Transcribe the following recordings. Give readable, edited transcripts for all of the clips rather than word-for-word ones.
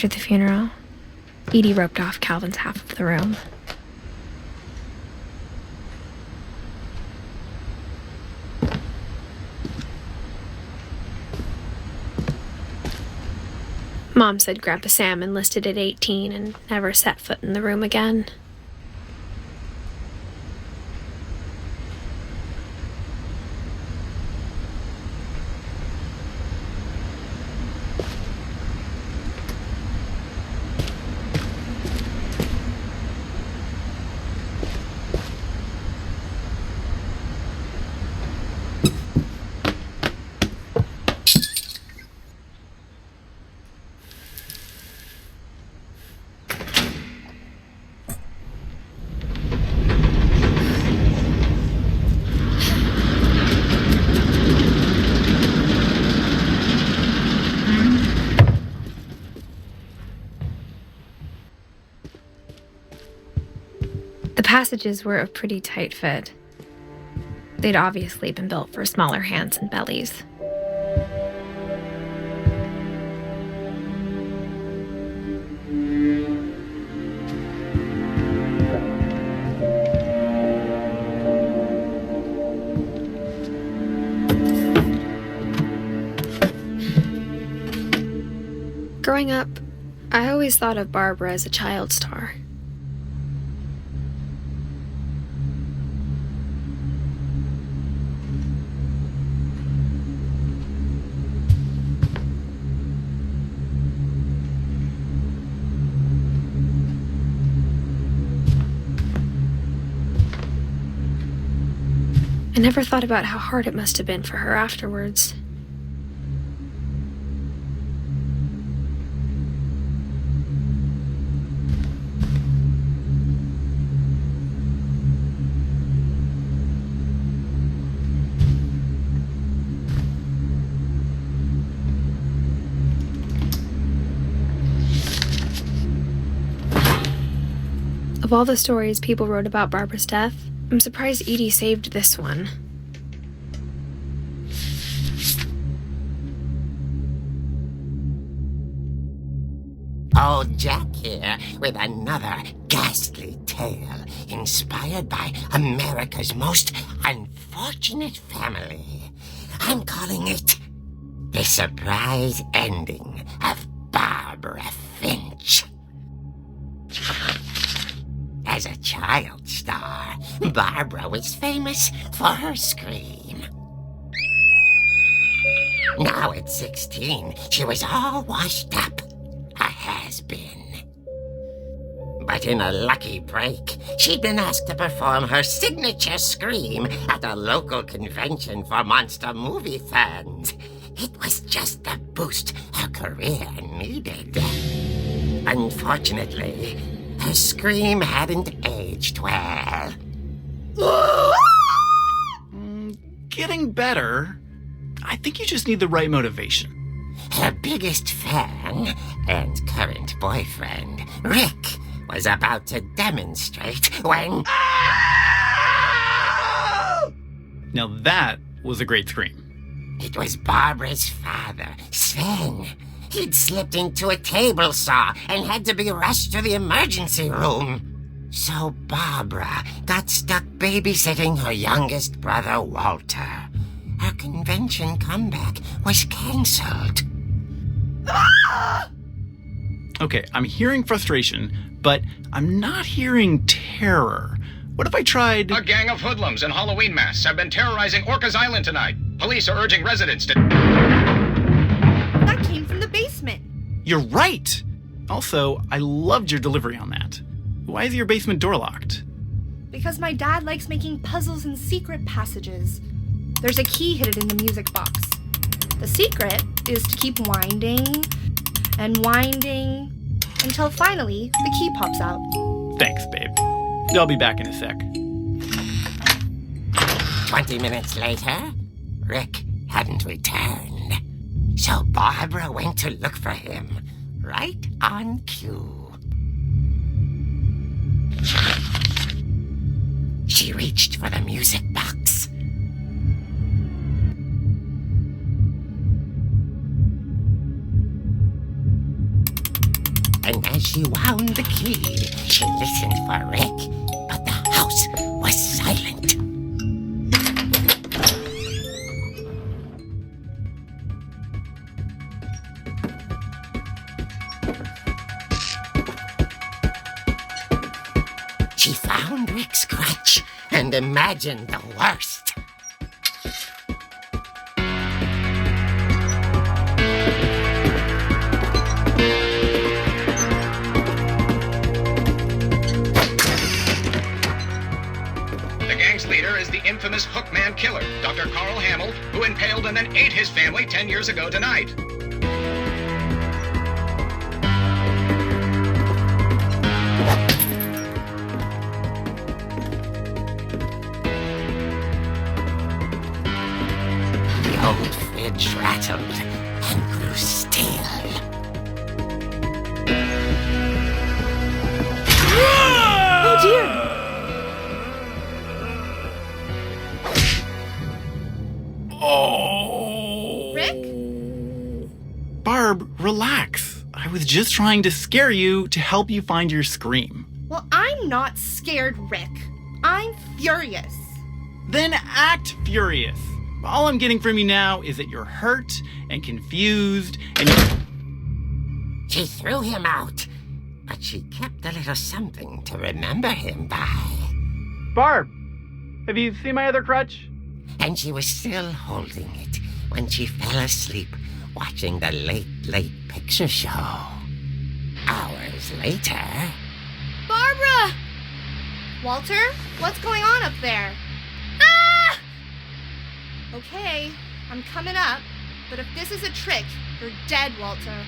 After the funeral, Edie roped off Calvin's half of the room. Mom said Grandpa Sam enlisted at 18 and never set foot in the room again. The passages were a pretty tight fit. They'd obviously been built for smaller hands and bellies. Growing up, I always thought of Barbara as a child star. I never thought about how hard it must have been for her afterwards. Of all the stories people wrote about Barbara's death, I'm surprised Edie saved this one. Old Jack here with another ghastly tale inspired by America's most unfortunate family. I'm calling it The Surprise Ending of Barbara Finch. As a child star, Barbara was famous for her scream. Now at 16, she was all washed up, a has-been. But in a lucky break, she'd been asked to perform her signature scream at a local convention for monster movie fans. It was just the boost her career needed. Unfortunately, her scream hadn't aged well. Getting better. I think you just need the right motivation. Her biggest fan and current boyfriend, Rick, was about to demonstrate when... Now that was a great scream. It was Barbara's father, Sven. He'd slipped into a table saw and had to be rushed to the emergency room. So Barbara got stuck babysitting her youngest brother, Walter. Her convention comeback was cancelled. Okay, I'm hearing frustration, but I'm not hearing terror. What if I tried... A gang of hoodlums in Halloween masks have been terrorizing Orcas Island tonight. Police are urging residents to... That came from the basement. You're right! Also, I loved your delivery on that. Why is your basement door locked? Because my dad likes making puzzles and secret passages. There's a key hidden in the music box. The secret is to keep winding and winding until finally the key pops out. Thanks, babe. I'll be back in a sec. 20 minutes later, Rick hadn't returned. So Barbara went to look for him, right on cue. She reached for the music box. and as she wound the key, she listened for Rick, but the house was silent. She found Rick's crutch and imagined the worst. The gang's leader is the infamous Hookman killer, Dr. Carl Hamill, who impaled and then ate his family 10 years ago tonight. The old fridge rattled and grew still. Oh dear! Oh. Rick? Barb, relax. I was just trying to scare you to help you find your scream. Well, I'm not scared, Rick. I'm furious. Then act furious. All I'm getting from you now is that you're hurt and confused and She threw him out, but she kept a little something to remember him by. Barb, have you seen my other crutch? And she was still holding it when she fell asleep watching the late picture show. Hours later... Barbara! Walter, what's going on up there? Ah! Okay, I'm coming up, but if this is a trick, you're dead, Walter.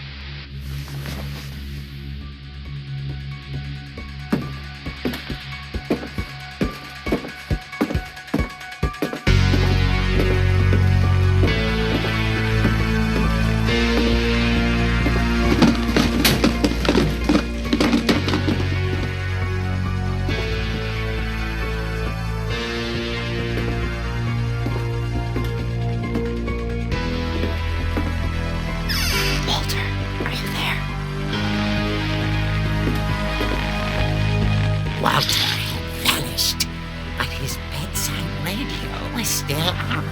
Walter had vanished, but his bedside radio was still on.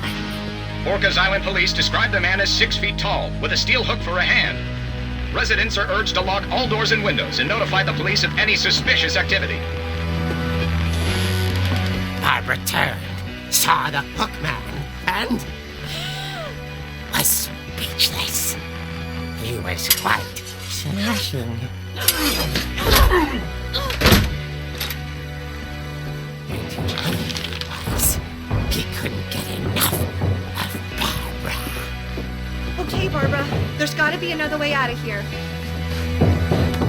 Orcas Island police describe the man as 6 feet tall, with a steel hook for a hand. Residents are urged to lock all doors and windows and notify the police of any suspicious activity. Barbara turned, saw the hookman, and was speechless. He was quite smashing. He couldn't get enough of Barbara. Okay, Barbara, there's gotta be another way out of here.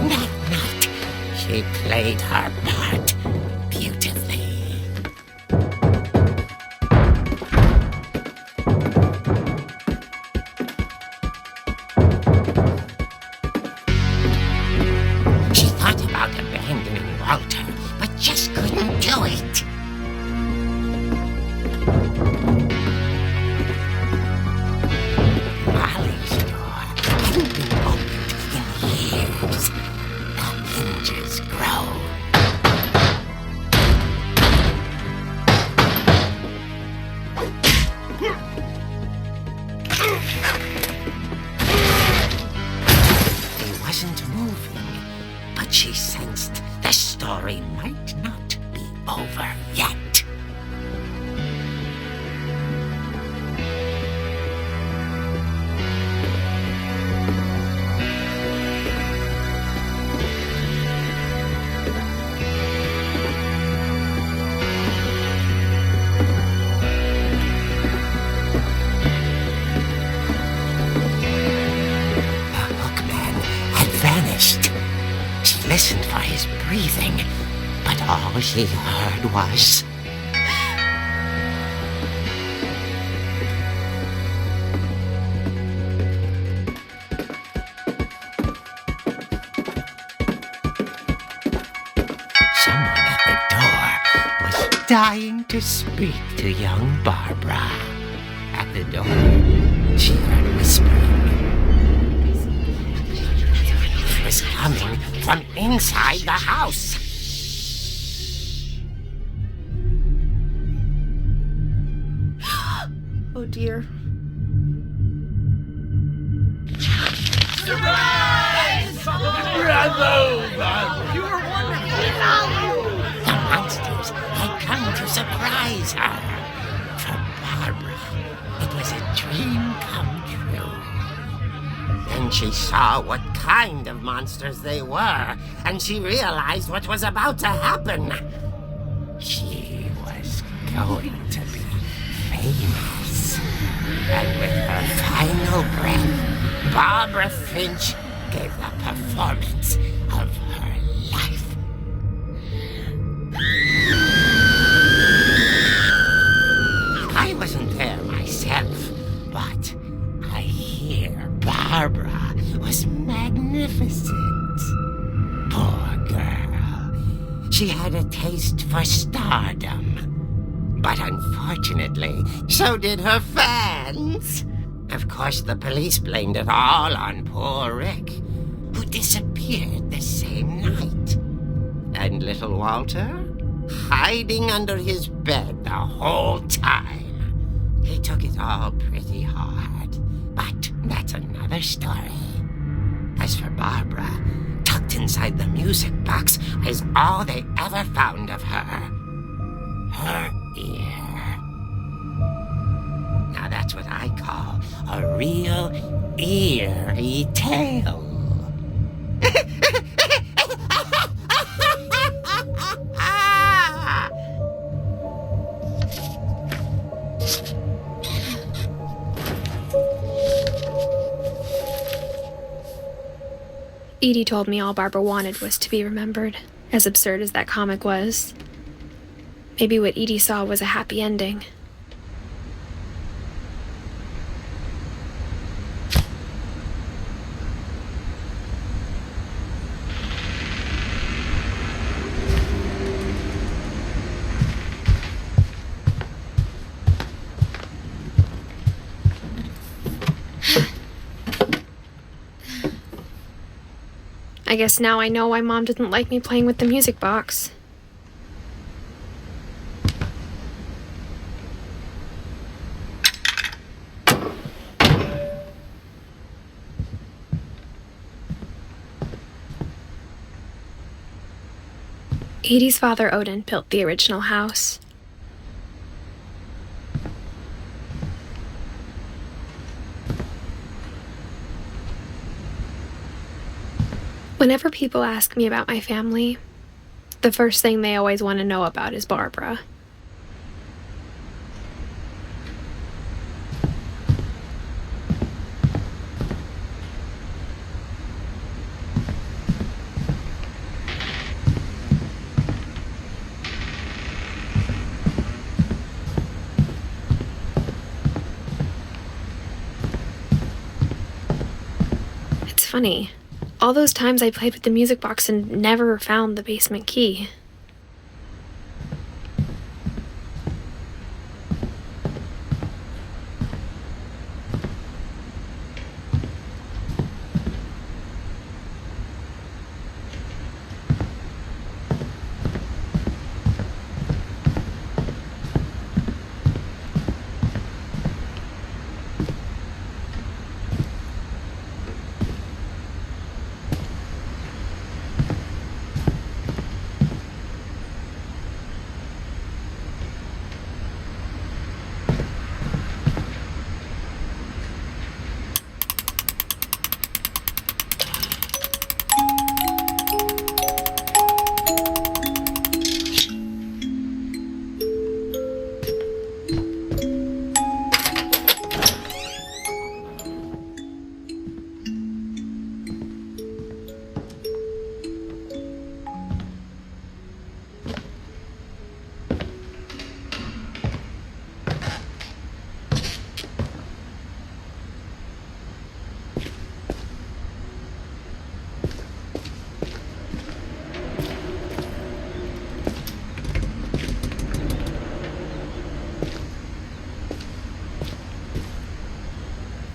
That night, she played her part beautifully. She thought about abandoning Walter, but just couldn't do it. Molly's door hadn't been opened in years. The hinges groaned. He wasn't moving, but she sensed the story might not be over yet. The hookman had vanished. She listened for his breathing, but all she heard was... Someone at the door was dying to speak to young Barbara. At the door, she heard whispering. was coming from inside the house. Oh dear. The monsters had come to surprise her. For Barbara, it was a dream come true. Then she saw what kind of monsters they were, and she realized what was about to happen. She was going to be famous. And with her final breath, Barbara Finch gave the performance of her life. I wasn't there myself, but I hear Barbara was magnificent. Poor girl. She had a taste for stardom. But unfortunately, so did her fans. Of course, the police blamed it all on poor Rick, who disappeared the same night. And little Walter, hiding under his bed the whole time. He took it all pretty hard, but that's another story. As for Barbara, tucked inside the music box is all they ever found of her. Her ear. Now that's what I call a real eerie tale. Edie told me all Barbara wanted was to be remembered, as absurd as that comic was. Maybe what Edie saw was a happy ending. I guess now I know why Mom didn't like me playing with the music box. Edie's father, Odin, built the original house. Whenever people ask me about my family, the first thing they always want to know about is Barbara. It's funny. All those times I played with the music box and never found the basement key.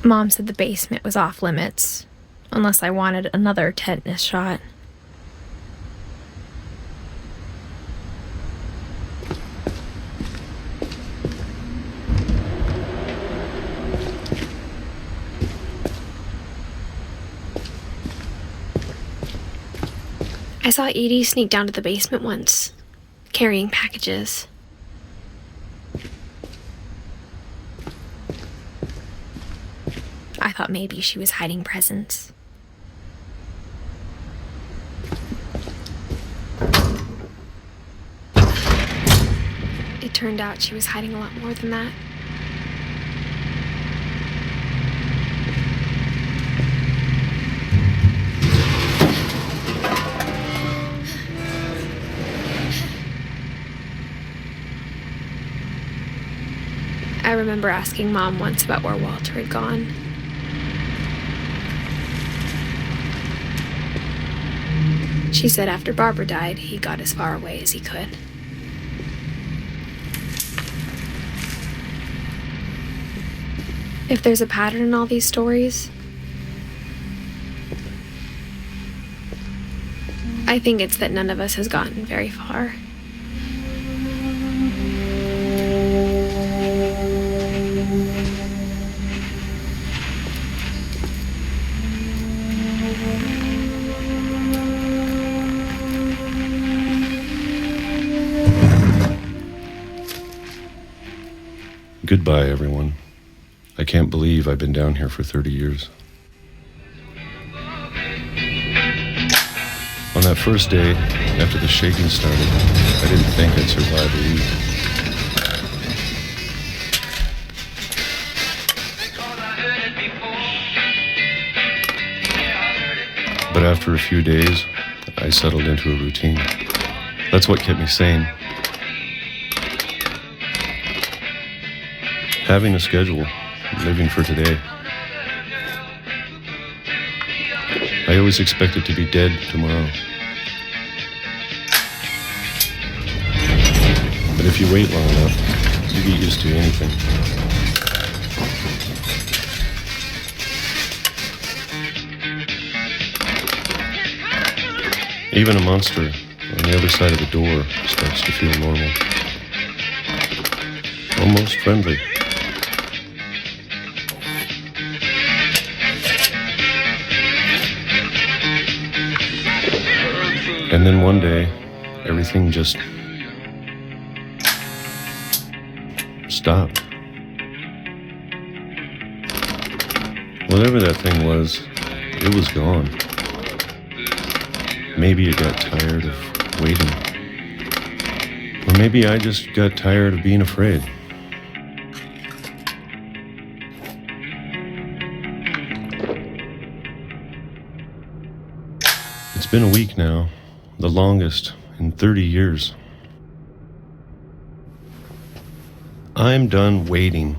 Mom said the basement was off limits, unless I wanted another tetanus shot. I saw Edie sneak down to the basement once, carrying packages. I thought maybe she was hiding presents. It turned out she was hiding a lot more than that. I remember asking Mom once about where Walter had gone. She said after Barbara died, he got as far away as he could. If there's a pattern in all these stories, I think it's that none of us has gotten very far. Goodbye, everyone. I can't believe I've been down here for 30 years. On that first day, after the shaking started, I didn't think I'd survive a week. But after a few days, I settled into a routine. That's what kept me sane. Having a schedule, living for today. I always expected to be dead tomorrow. But if you wait long enough, you get used to anything. Even a monster on the other side of the door starts to feel normal. Almost friendly. And then one day, everything just stopped. Whatever that thing was, it was gone. Maybe it got tired of waiting. Or maybe I just got tired of being afraid. It's been a week now. The longest in 30 years. I'm done waiting.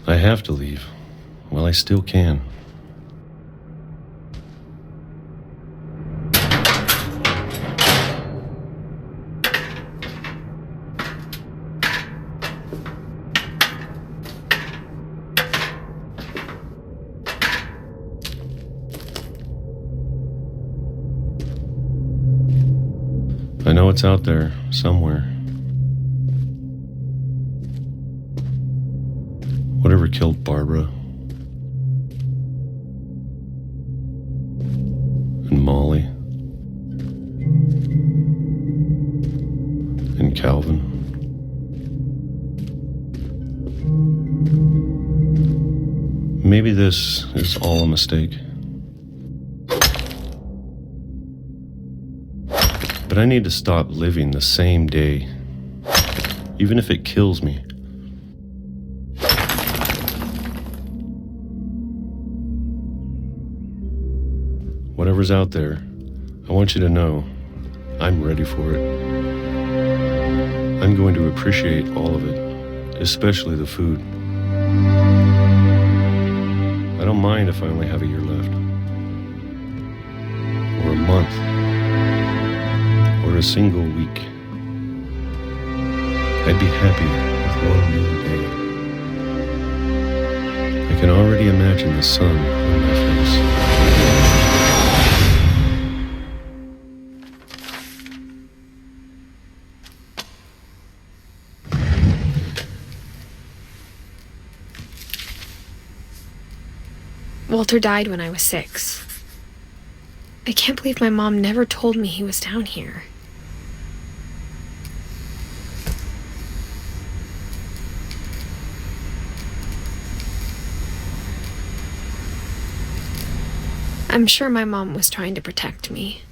I have to leave while I still can. I know it's out there, somewhere. Whatever killed Barbara and Molly and Calvin. Maybe this is all a mistake. But I need to stop living the same day, even if it kills me. Whatever's out there, I want you to know I'm ready for it. I'm going to appreciate all of it, especially the food. I don't mind if I only have a year left, or a month, or a single week. I'd be happy with one new day. I I can already imagine the sun on my face. Walter died when I was 6. I can't believe my mom never told me he was down here. I'm sure my mom was trying to protect me.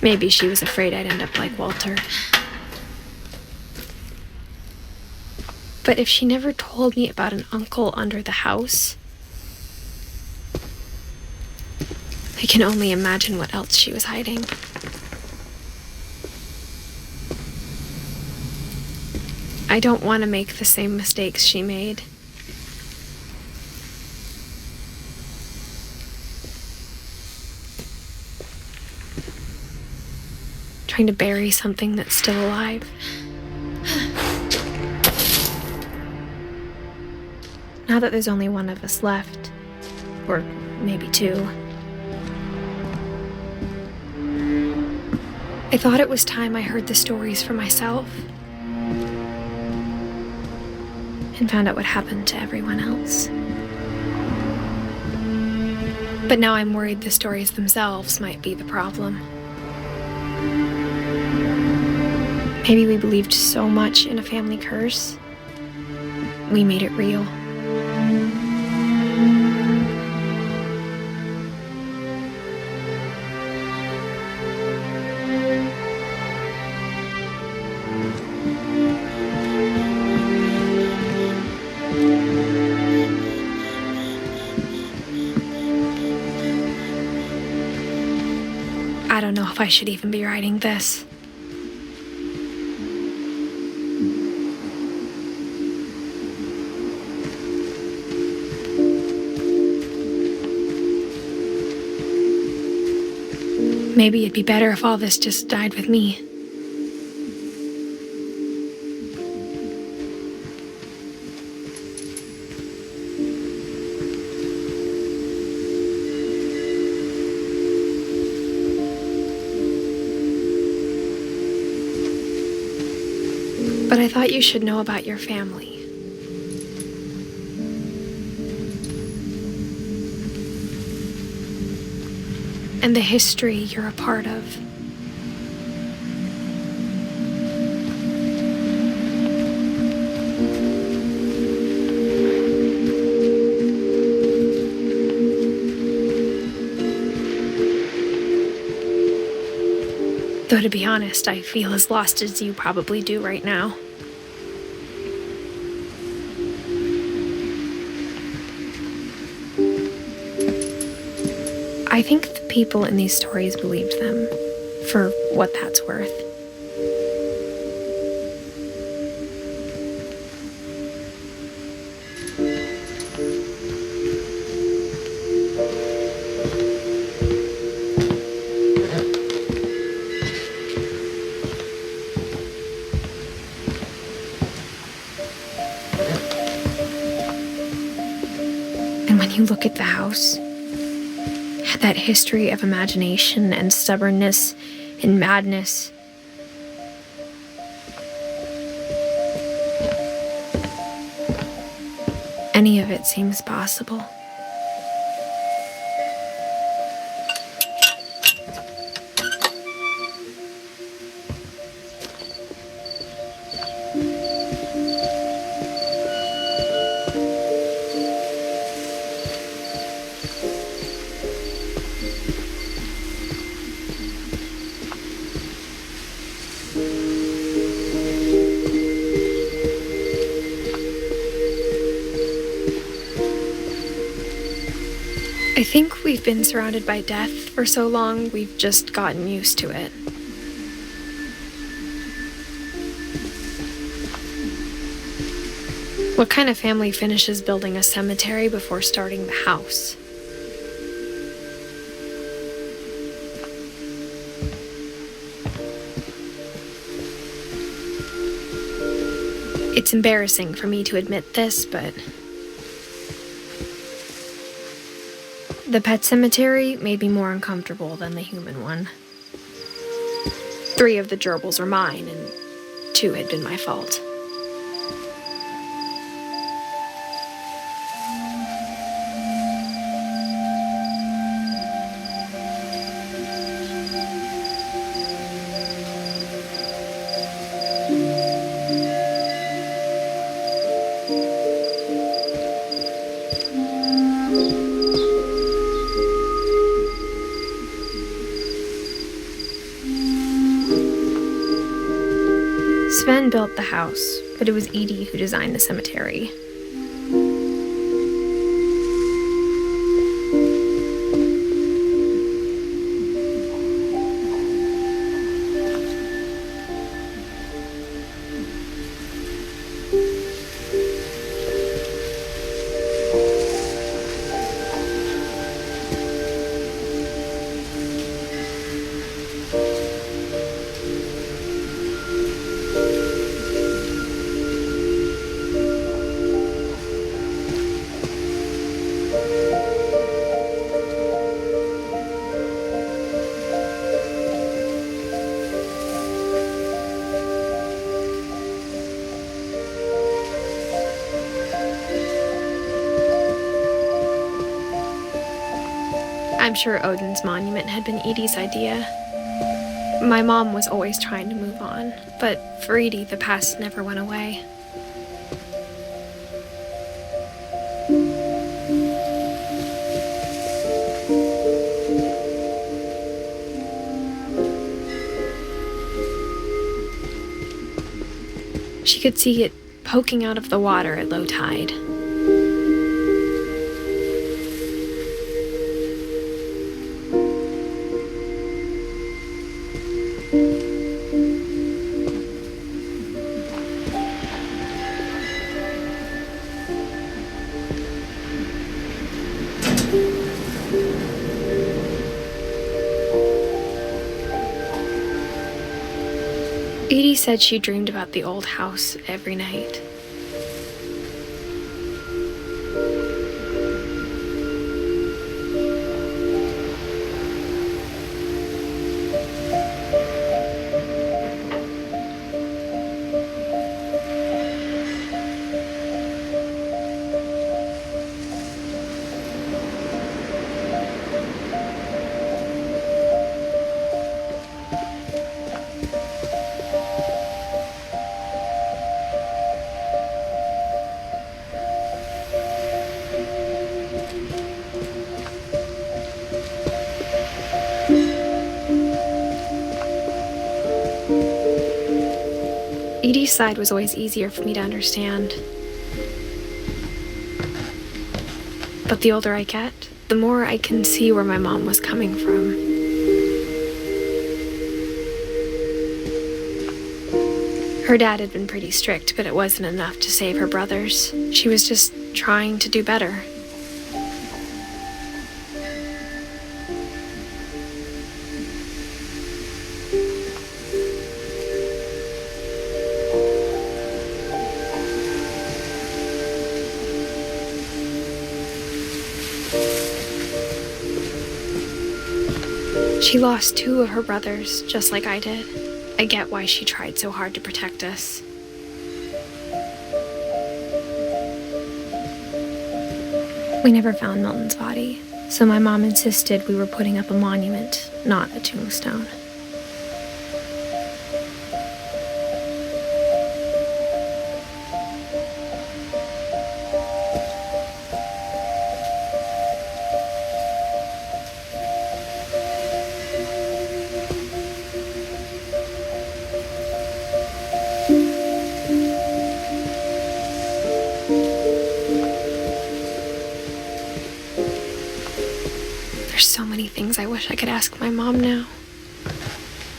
Maybe she was afraid I'd end up like Walter. But if she never told me about an uncle under the house, I can only imagine what else she was hiding. I don't want to make the same mistakes she made. Trying to bury something that's still alive. Now that there's only one of us left, or maybe 2, I thought it was time I heard the stories for myself and found out what happened to everyone else. But now I'm worried the stories themselves might be the problem. Maybe we believed so much in a family curse, we made it real. I don't know if I should even be writing this. Maybe it'd be better if all this just died with me. But I thought you should know about your family. And the history you're a part of. Though to be honest, I feel as lost as you probably do right now. I think the people in these stories believed them, for what that's worth. And when you look at the house, that history of imagination and stubbornness and madness. Any of it seems possible. I think we've been surrounded by death for so long, we've just gotten used to it. What kind of family finishes building a cemetery before starting the house? It's embarrassing for me to admit this, but the pet cemetery made me more uncomfortable than the human one. 3 of the gerbils were mine, and 2 had been my fault. Sven built the house, but it was Edie who designed the cemetery. I'm sure Odin's monument had been Edie's idea. My mom was always trying to move on, but for Edie, the past never went away. She could see it poking out of the water at low tide. Edie said she dreamed about the old house every night. Edie's side was always easier for me to understand. But the older I get, the more I can see where my mom was coming from. Her dad had been pretty strict, but it wasn't enough to save her brothers. She was just trying to do better. She lost 2 of her brothers, just like I did. I get why she tried so hard to protect us. We never found Milton's body, so my mom insisted we were putting up a monument, not a tombstone. There's so many things I wish I could ask my mom now.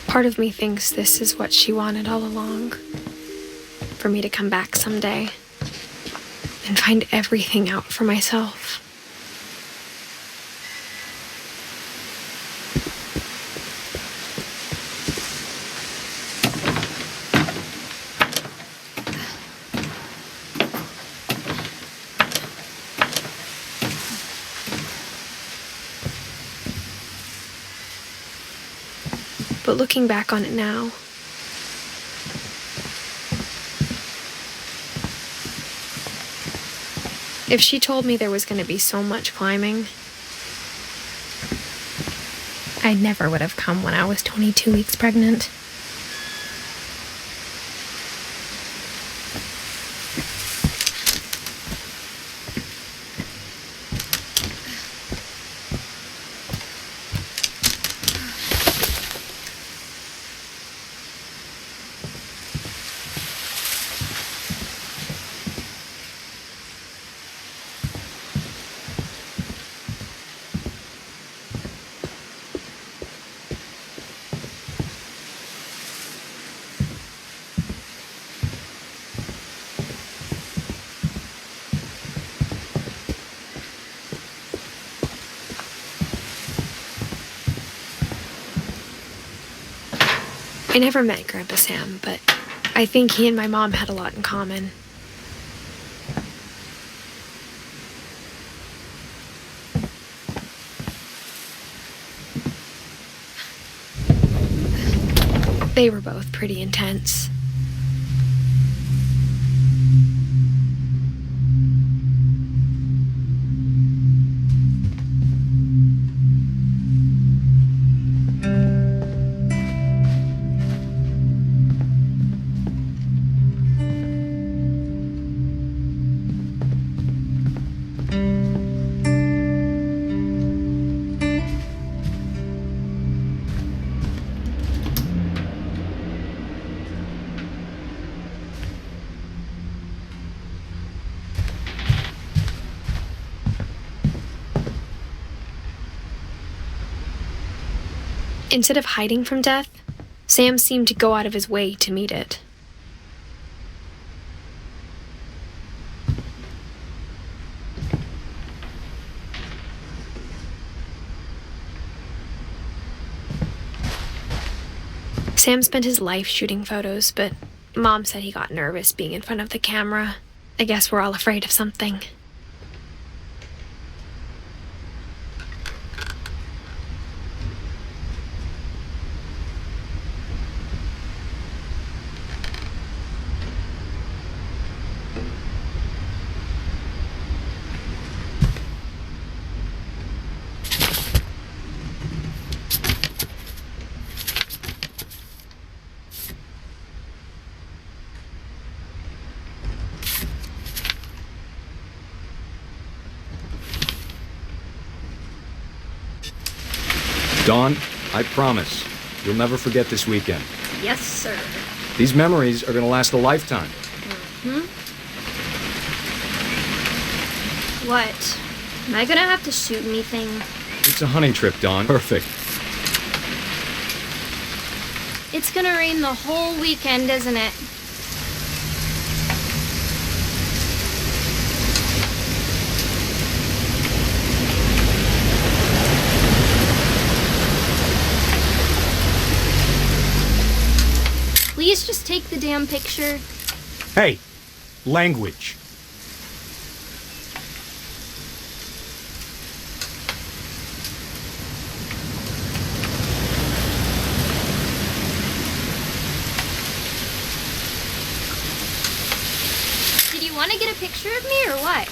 Part of me thinks this is what she wanted all along. For me to come back someday. and find everything out for myself. But looking back on it now, if she told me there was going to be so much climbing, I never would have come when I was 22 weeks pregnant. I never met Grandpa Sam, but I think he and my mom had a lot in common. They were both pretty intense. Instead of hiding from death, Sam seemed to go out of his way to meet it. Sam spent his life shooting photos, but Mom said he got nervous being in front of the camera. I guess we're all afraid of something. Dawn, I promise, you'll never forget this weekend. Yes, sir. These memories are gonna last a lifetime. What? Am I gonna have to shoot anything? It's a hunting trip, Dawn. Perfect. It's gonna rain the whole weekend, isn't it? Please just take the damn picture. Hey, language. Did you want to get a picture of me or what?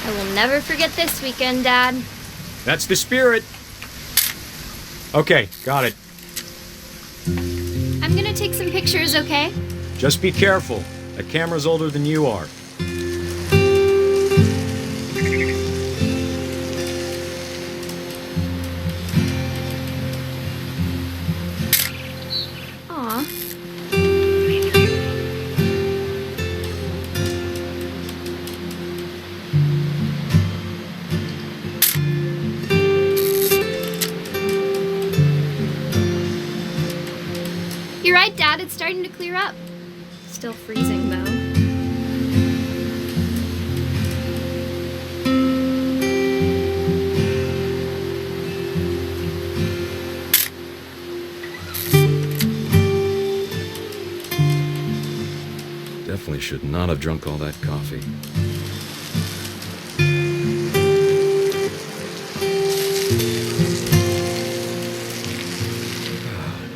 I will never forget this weekend, Dad. That's the spirit. Okay, got it. I'm gonna take some pictures, okay? Just be careful. That camera's older than you are. Aw. Dad, it's starting to clear up. Still freezing, though. Definitely should not have drunk all that coffee.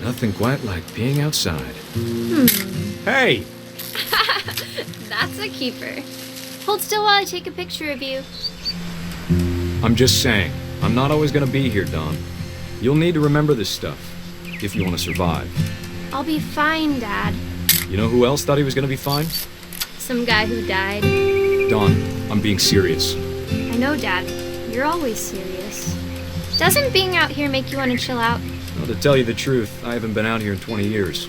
Nothing quite like being outside. Hey! That's a keeper. Hold still while I take a picture of you. I'm just saying, I'm not always gonna be here, Dawn. You'll need to remember this stuff, if you want to survive. I'll be fine, Dad. You know who else thought he was gonna be fine? Some guy who died. Dawn, I'm being serious. I know, Dad. You're always serious. Doesn't being out here make you want to chill out? Well, to tell you the truth, I haven't been out here in 20 years.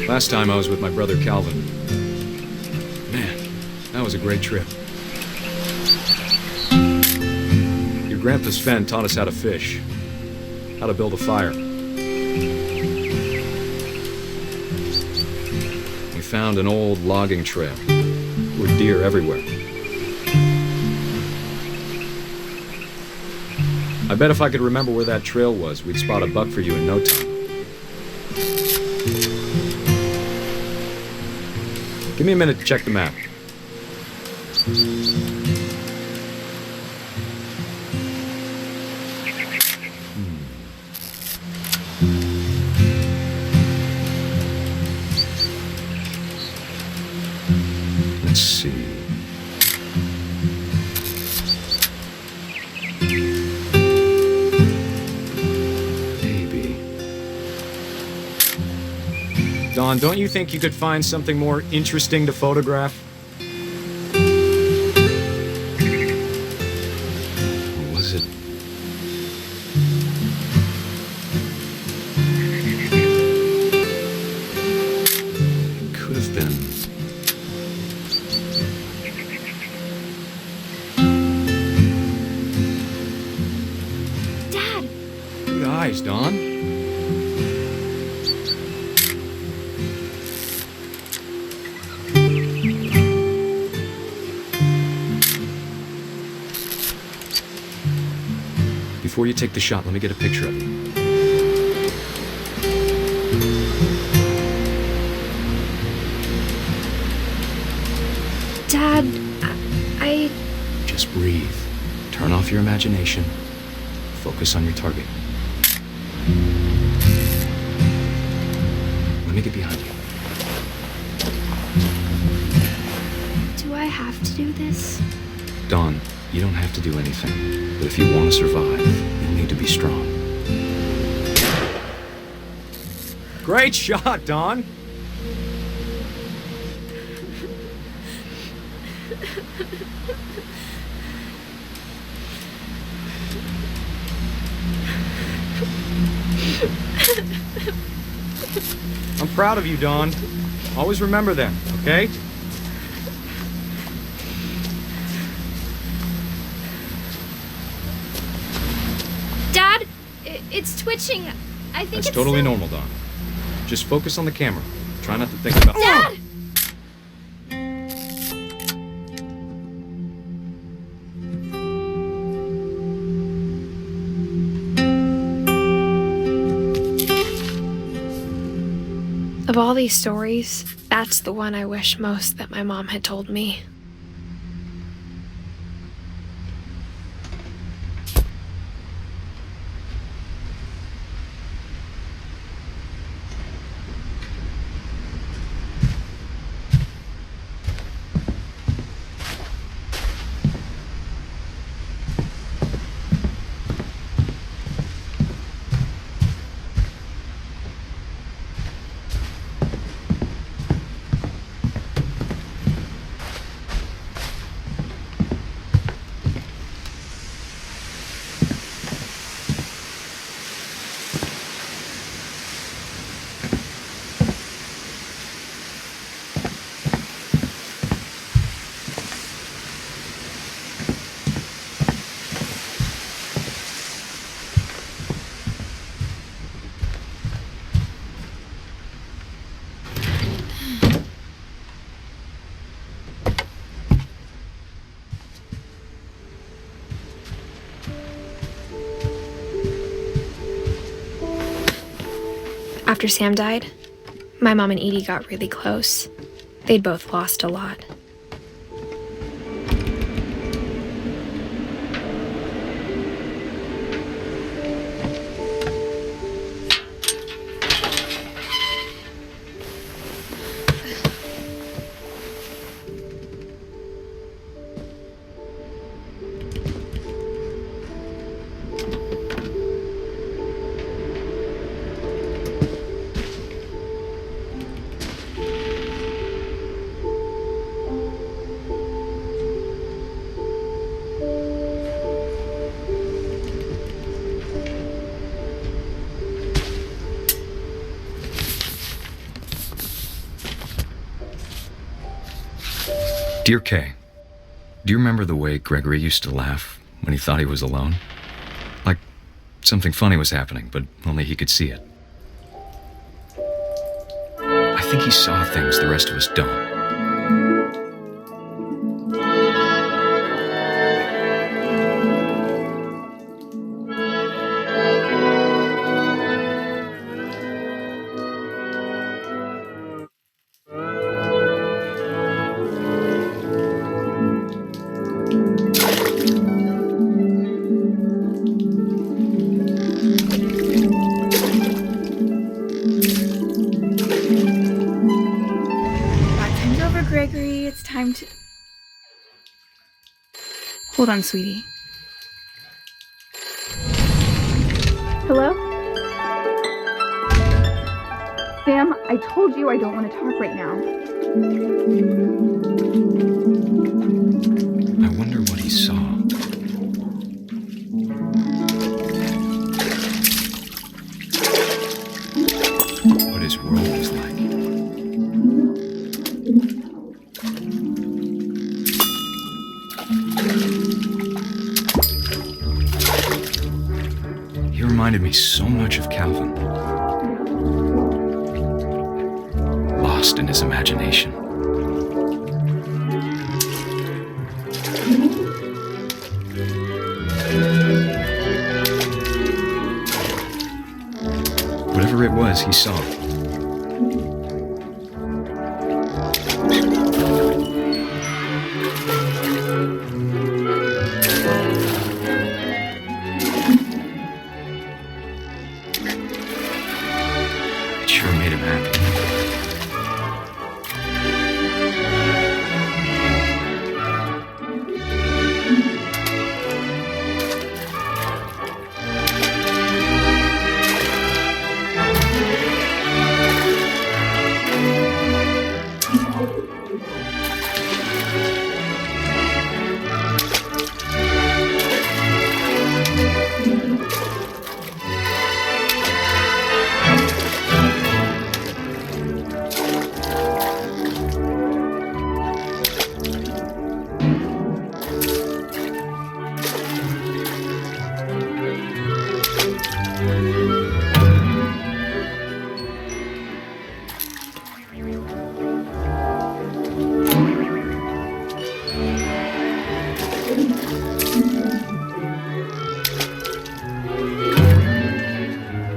Last time I was with my brother Calvin. Man, that was a great trip. Your grandpa Sven taught us how to fish, how to build a fire. We found an old logging trail. There were deer everywhere. I bet if I could remember where that trail was, we'd spot a buck for you in no time. Give me a minute to check the map. Let's see. Maybe. Dawn, don't you think you could find something more interesting to photograph? Or was it? It could have been. Dad! Good eyes, Dawn. Before you take the shot, let me get a picture of you. Dad, I... Just breathe. Turn off your imagination. Focus on your target. Let me get behind you. Do I have to do this? Dawn, you don't have to do anything. But if you want to survive, you'll need to be strong. Great shot, Dawn! I'm proud of you, Dawn. Always remember that, okay? Dad, it's twitching. I think That's it's totally so- normal, Dawn. Just focus on the camera. Try not to think about... Dad! Of all these stories, that's the one I wish most that my mom had told me. After Sam died, my mom and Edie got really close. They'd both lost a lot. Dear Kay, do you remember the way Gregory used to laugh when he thought he was alone? Like something funny was happening, but only he could see it. I think he saw things the rest of us don't. Gregory, it's time to... Hold on, sweetie. Hello? Sam, I told you I don't want to talk right now. I wonder what he saw. What his world was like. He reminded me so much of Calvin. Lost in his imagination. Whatever it was, he saw it. It sure made him happy.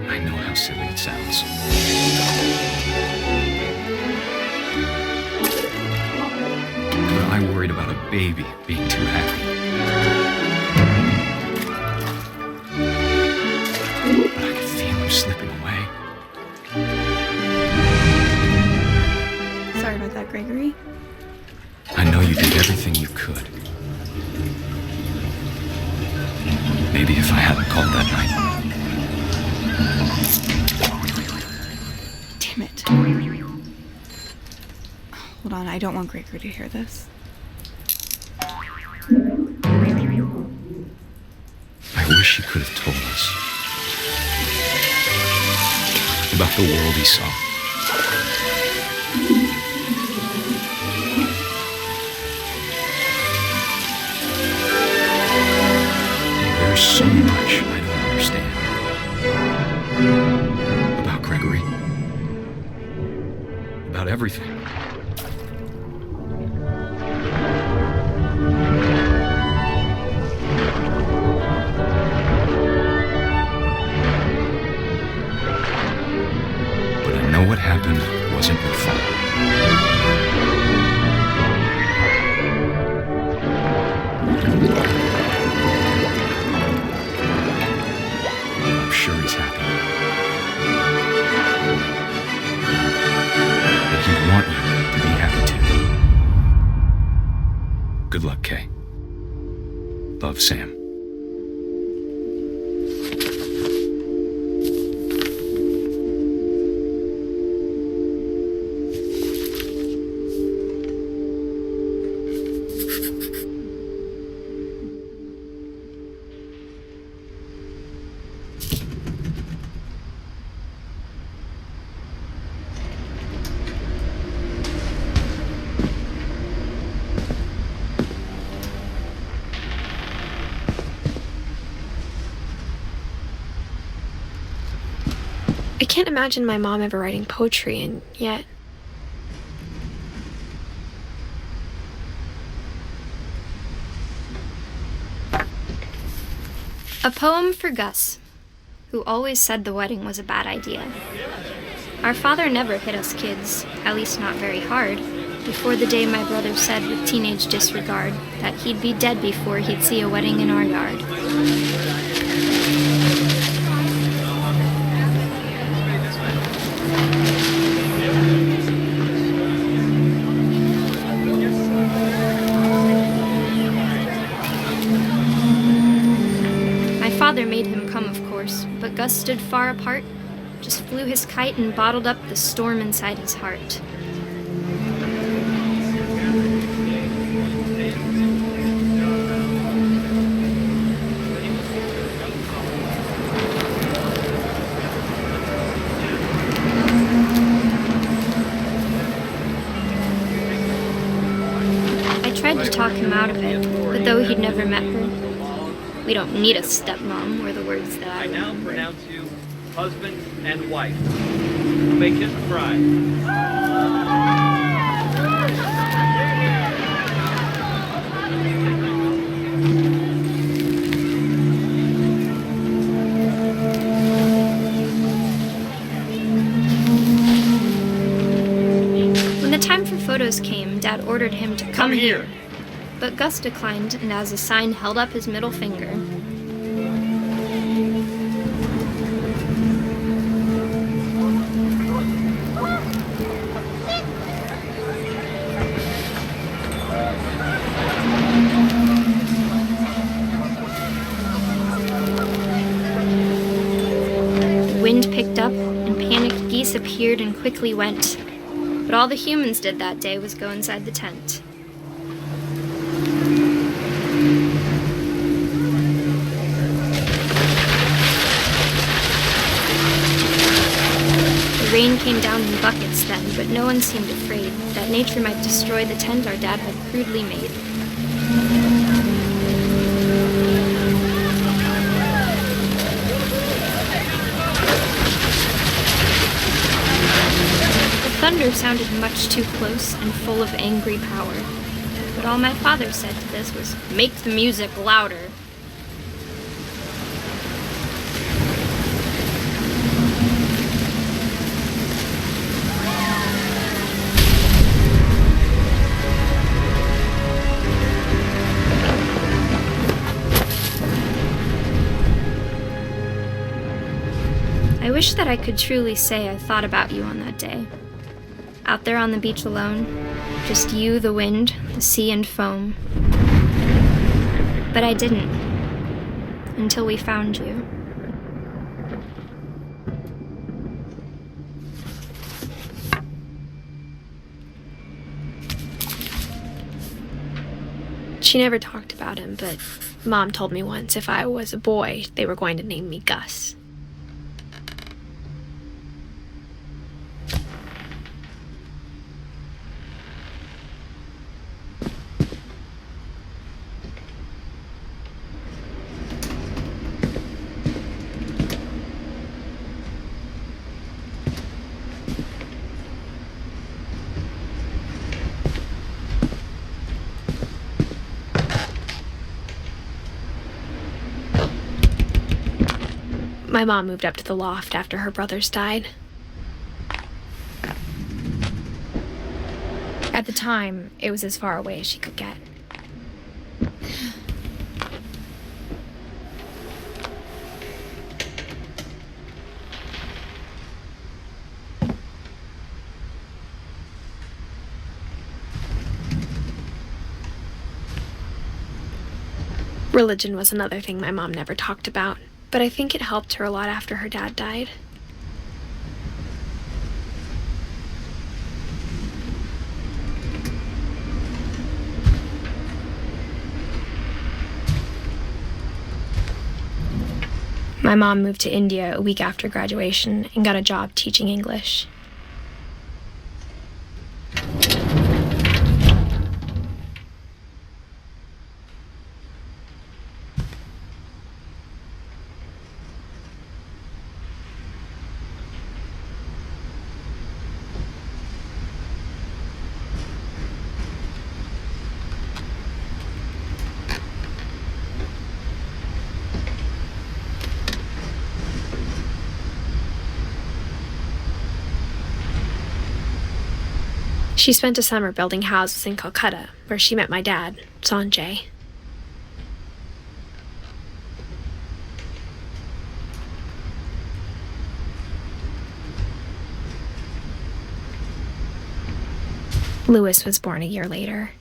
I know how silly it sounds. But I worried about a baby being too happy. But I could feel him slipping away. Sorry about that, Gregory. I know you did everything you could. Maybe if I hadn't called that night. Damn it. Hold on, I don't want Gregory to hear this. I wish he could have told us about the world he saw. There's so much I don't understand about Gregory, about everything. sure he's happy. But he'd want you to be happy too. Good luck, Kay. Love, Sam. I can't imagine my mom ever writing poetry, and yet... A poem for Gus, who always said the wedding was a bad idea. Our father never hit us kids, at least not very hard, before the day my brother said with teenage disregard that he'd be dead before he'd see a wedding in our yard. My father made him come, of course, but Gus stood far apart, just flew his kite and bottled up the storm inside his heart. I tried to talk him out of it, but though he'd never met her, we don't need a stepmom, were the words that I now remembered. pronounce you husband and wife. Make his bride. When the time for photos came, Dad ordered him to come here. But Gus declined, and as a sign held up his middle finger. The wind picked up, and panicked geese appeared and quickly went. But all the humans did that day was go inside the tent. The rain came down in buckets then, but no one seemed afraid that nature might destroy the tent our dad had crudely made. The thunder sounded much too close and full of angry power, but all my father said to this was, "Make the music louder." I wish that I could truly say I thought about you on that day. Out there on the beach alone, just you, the wind, the sea, and foam. But I didn't, until we found you. She never talked about him, but Mom told me once if I was a boy, they were going to name me Gus. My mom moved up to the loft after her brothers died. At the time, it was as far away as she could get. Religion was another thing my mom never talked about, but I think it helped her a lot after her dad died. My mom moved to India a week after graduation and got a job teaching English. She spent a summer building houses in Calcutta, where she met my dad, Sanjay. Louis was born a year later.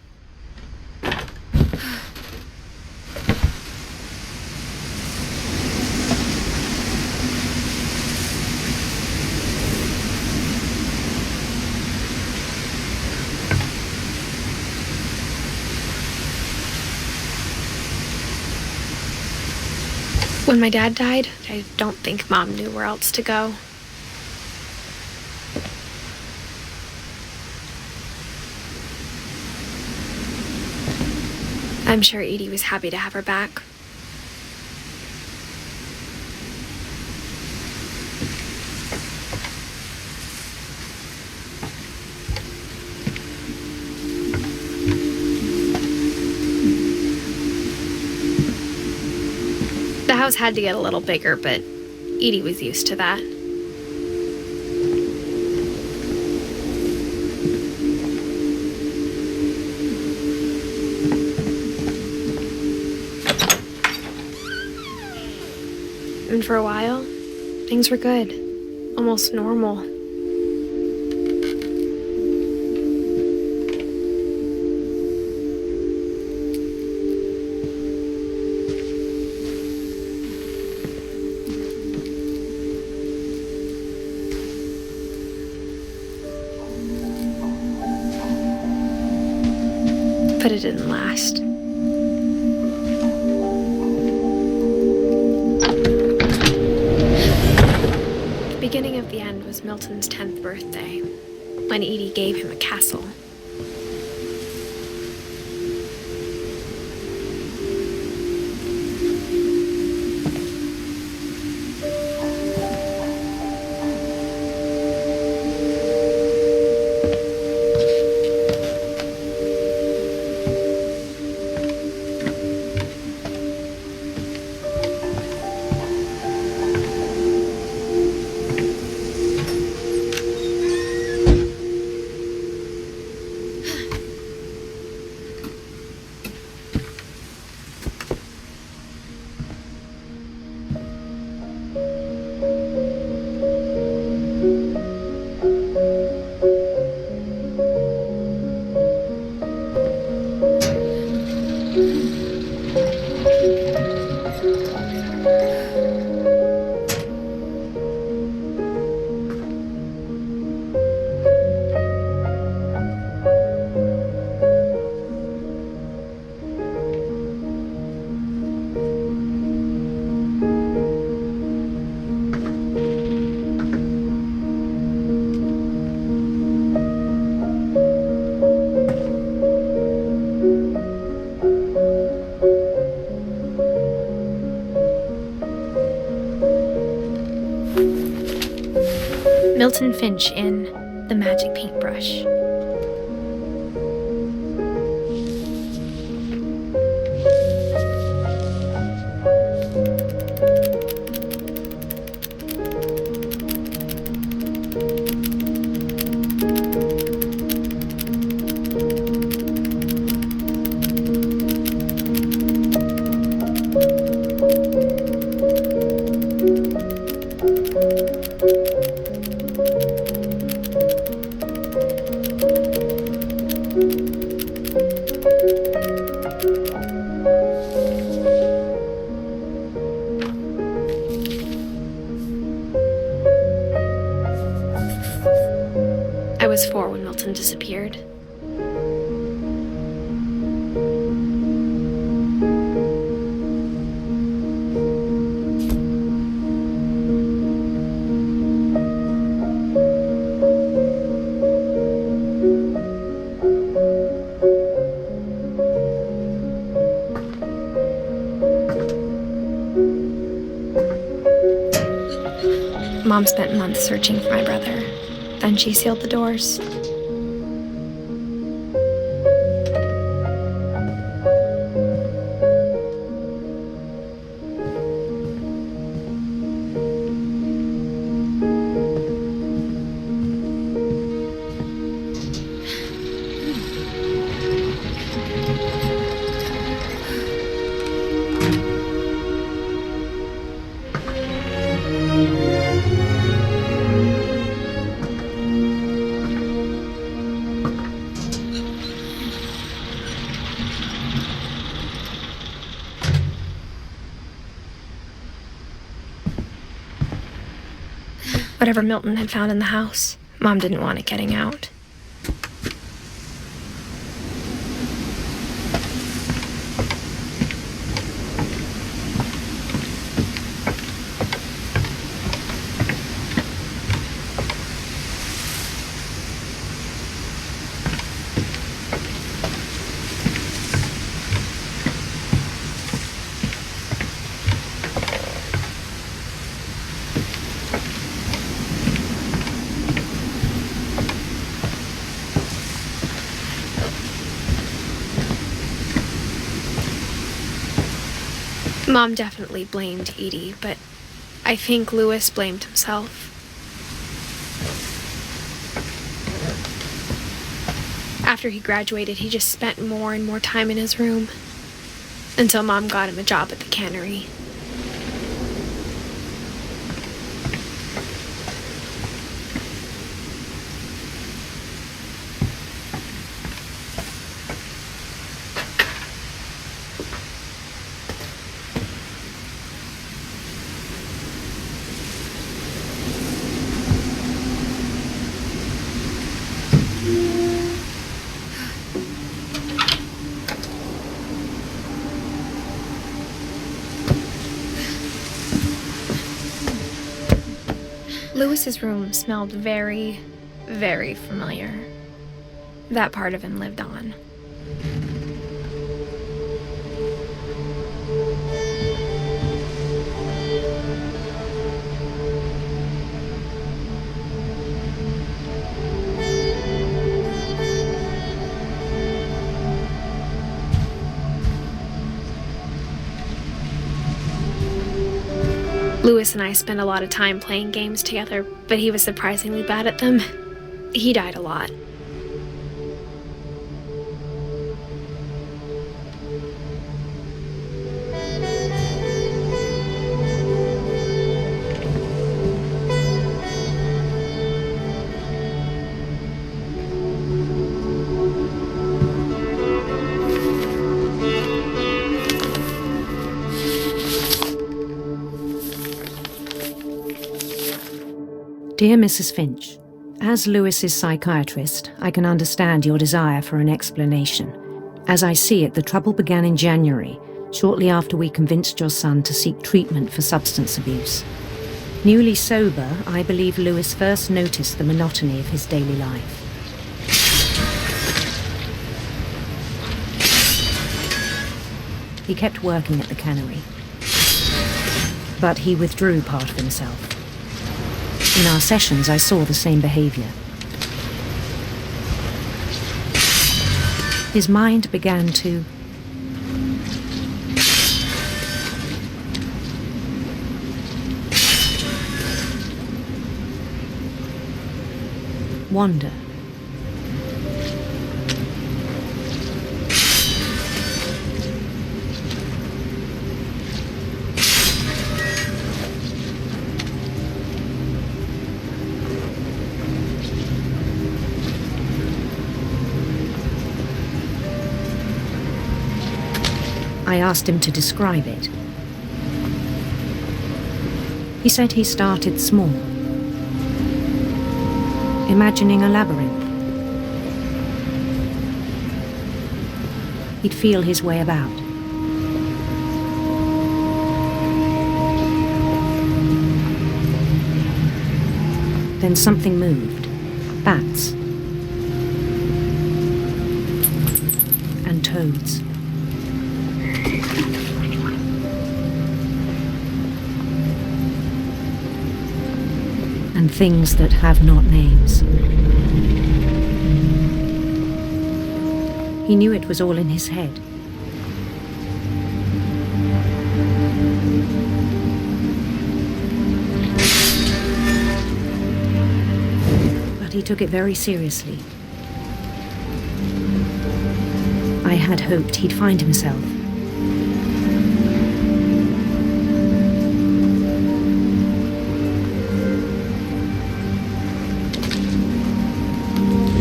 When my dad died, I don't think Mom knew where else to go. I'm sure Edie was happy to have her back. The house had to get a little bigger, but Edie was used to that. And for a while, things were good, almost normal. But it didn't last. The beginning of the end was Milton's 10th birthday, when Edie gave him a castle. Edith Finch in The Magic Paintbrush. Milton disappeared. Mom spent months searching for my brother. Then she sealed the doors. Whatever Milton had found in the house, Mom didn't want it getting out. Mom definitely blamed Edie, but I think Louis blamed himself. After he graduated, he just spent more and more time in his room, until Mom got him a job at the cannery. Louis's room smelled very, very familiar. That part of him lived on. Louis and I spent a lot of time playing games together, but he was surprisingly bad at them. He died a lot. Dear Mrs. Finch, as Louis's psychiatrist, I can understand your desire for an explanation. As I see it, the trouble began in January, shortly after we convinced your son to seek treatment for substance abuse. Newly sober, I believe Louis first noticed the monotony of his daily life. He kept working at the cannery, but he withdrew part of himself. In our sessions, I saw the same behavior. His mind began to wander. I asked him to describe it. He said he started small, imagining a labyrinth, He'd feel his way about. Then something moved. Bats. And toads. And things that have not names. He knew it was all in his head. But he took it very seriously. I had hoped he'd find himself.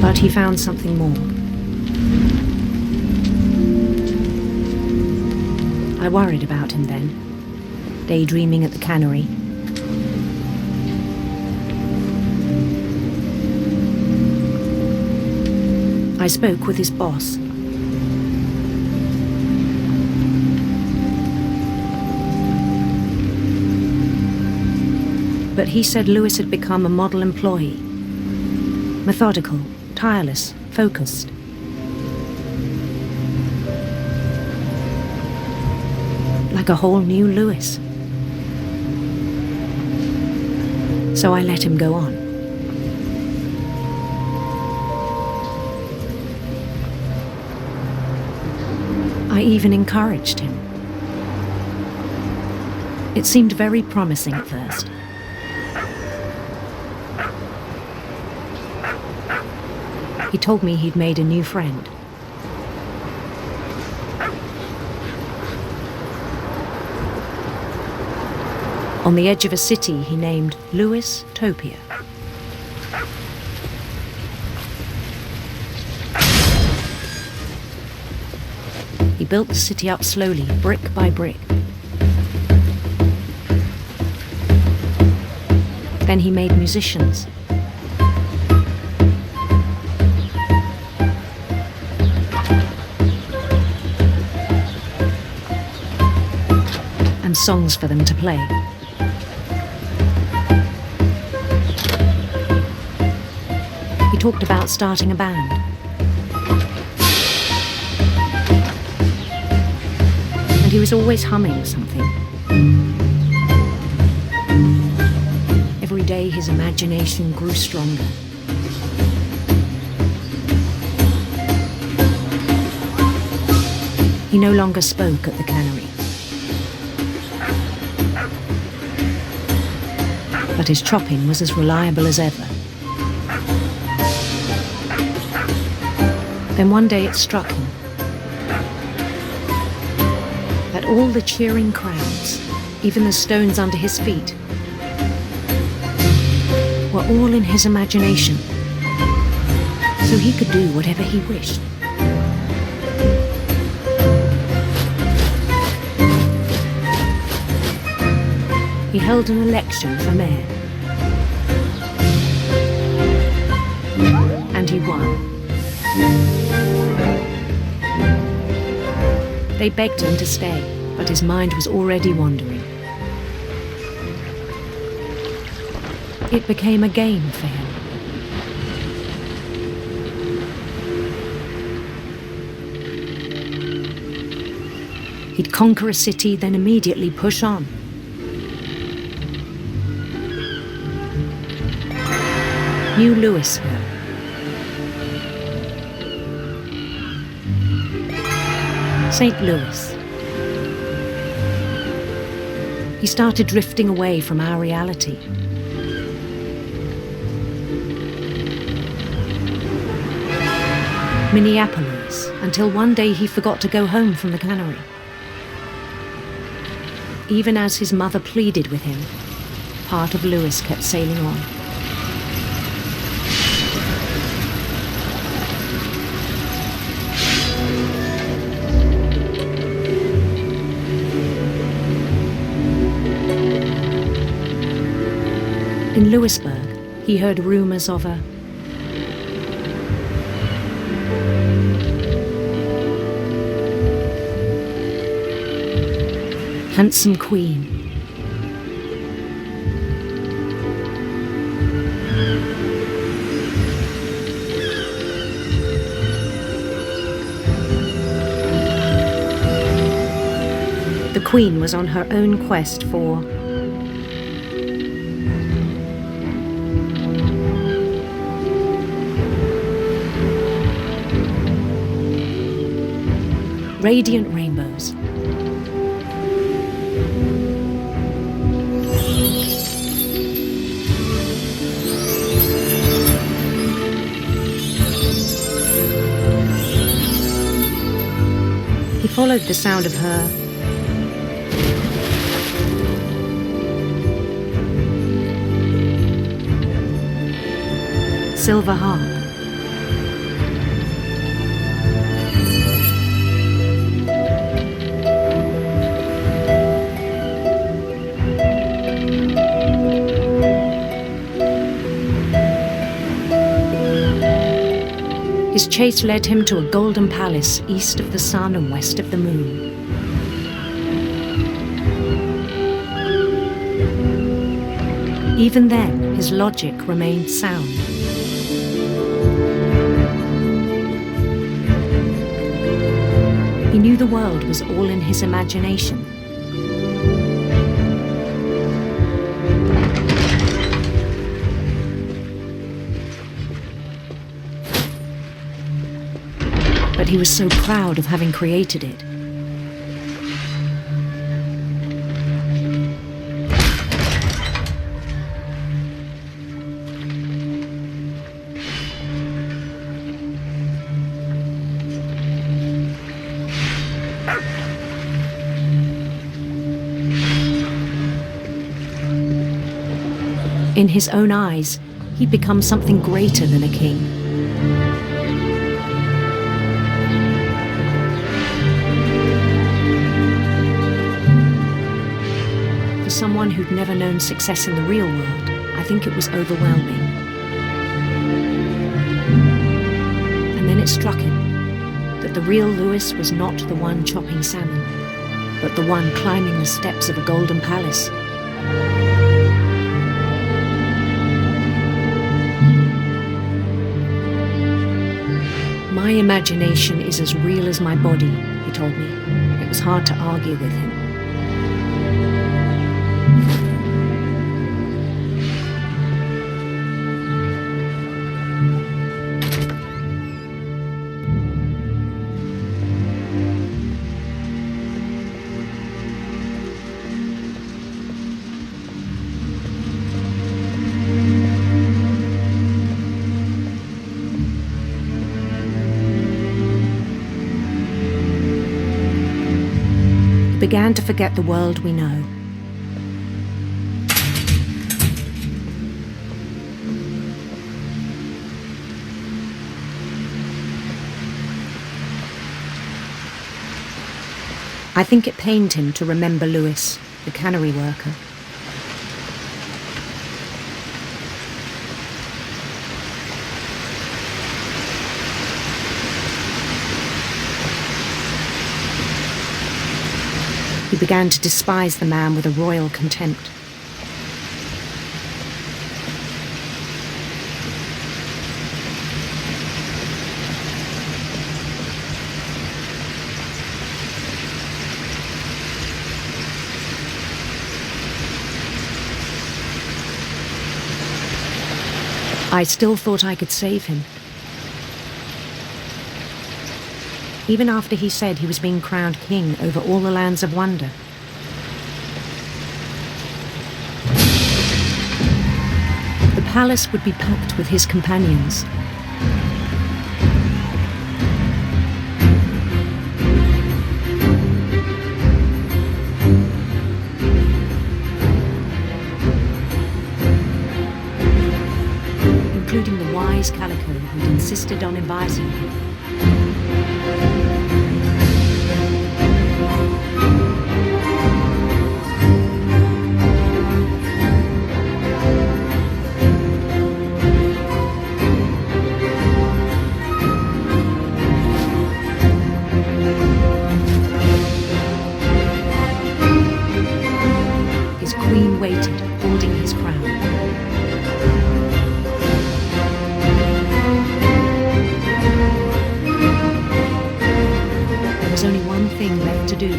But he found something more. I worried about him then, daydreaming at the cannery. I spoke with his boss. But he said Lewis had become a model employee. Methodical, tireless, focused. Like a whole new Lewis. So I let him go on. I even encouraged him. It seemed very promising at first. He told me he'd made a new friend. On the edge of a city he named Lewis Topia. He built the city up slowly, brick by brick. Then he made musicians. And songs for them to play. He talked about starting a band. And he was always humming something. Every day his imagination grew stronger. He no longer spoke at the cannery. But his chopping was as reliable as ever. Then one day it struck him that all the cheering crowds, even the stones under his feet, were all in his imagination, so he could do whatever he wished. He held an election for mayor. And he won. They begged him to stay, but his mind was already wandering. It became a game for him. He'd conquer a city, then immediately push on. New Louisville. St. Louis. He started drifting away from our reality. Minneapolis, until one day he forgot to go home from the cannery. Even as his mother pleaded with him, part of Lewis kept sailing on. In Lewisburg, he heard rumors of a Handsome queen. The queen was on her own quest for radiant rainbows. He followed the sound of her silver harp. His chase led him to a golden palace east of the sun and west of the moon. Even then, his logic remained sound. He knew the world was all in his imagination. But he was so proud of having created it. In his own eyes, he'd become something greater than a king. For someone who'd never known success in the real world, I think it was overwhelming. And then it struck him that the real Lewis was not the one chopping salmon, but the one climbing the steps of a golden palace. My imagination is as real as my body, he told me. It was hard to argue with him. Began to forget the world we know. I think it pained him to remember Lewis, the cannery worker. He began to despise the man with a royal contempt. I still thought I could save him. Even after he said he was being crowned king over all the lands of wonder. The palace would be packed with his companions. Including the wise Calico who'd insisted on inviting him. his crown. There was only one thing left to do.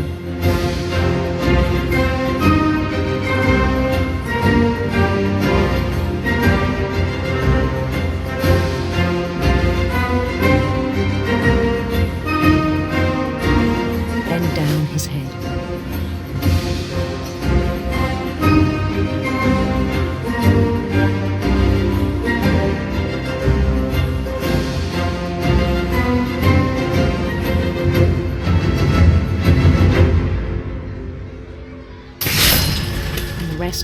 Bend down his head.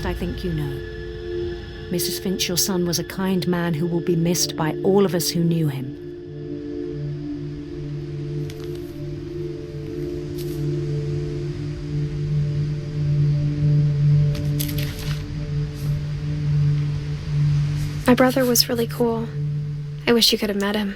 I think you know. Mrs. Finch, your son was a kind man who will be missed by all of us who knew him. My brother was really cool. I wish you could have met him.